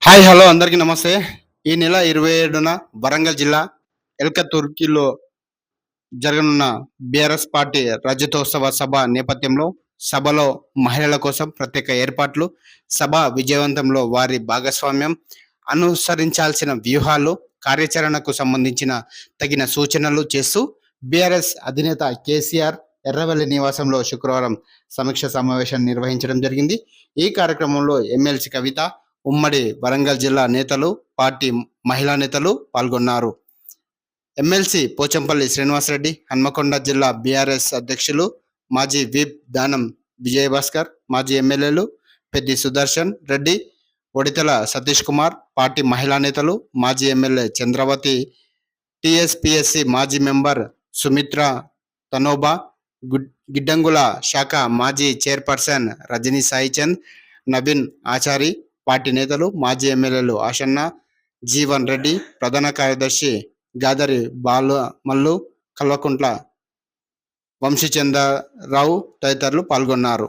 Hi hello అందరికీ నమస్తే. ఈ నెల 27న వరంగల్ జిల్లా ఎల్కతుర్తిలో జరగనున్న బీఆర్ఎస్ పార్టీ రజతోత్సవ సభ నేపథ్యంలో సభలో మహిళల కోసం ప్రత్యేక ఏర్పాట్లు, సభ విజయవంతంలో వారి భాగస్వామ్యం, అనుసరించాల్సిన వ్యూహాలు, కార్యాచరణకు సంబంధించిన తగిన సూచనలు చేస్తూ బీఆర్ఎస్ అధినేత కేసీఆర్ ఎర్రవెల్లి నివాసంలో శుక్రవారం సమీక్ష సమావేశం నిర్వహించడం జరిగింది. ఈ కార్యక్రమంలో ఎమ్మెల్సీ కవిత, ఉమ్మడి వరంగల్ జిల్లా నేతలు, పార్టీ మహిళా నేతలు పాల్గొన్నారు. ఎమ్మెల్సీ పోచంపల్లి శ్రీనివాసరెడ్డి, హన్మకొండ జిల్లా బీఆర్ఎస్ అధ్యక్షులు మాజీ విప్ దానం విజయభాస్కర్, మాజీ ఎమ్మెల్యేలు పెద్ది సుదర్శన్ రెడ్డి, ఒడితెల సతీష్ కుమార్, పార్టీ మహిళా నేతలు, మాజీ ఎమ్మెల్యే చంద్రవతి, టీఎస్పీఎస్సీ మాజీ మెంబర్ సుమిత్ర తనోబా, గిడ్డంగుల శాఖ మాజీ చైర్పర్సన్ రజనీ సాయిచంద్, నవీన్ ఆచారి, పార్టీ నేతలు, మాజీ ఎమ్మెల్యేలు ఆషన్న, జీవన్ రెడ్డి, ప్రధాన కార్యదర్శి గాదరి బాలమల్లు, కల్వకుంట్ల వంశీచంద్రరావు తదితరులు పాల్గొన్నారు.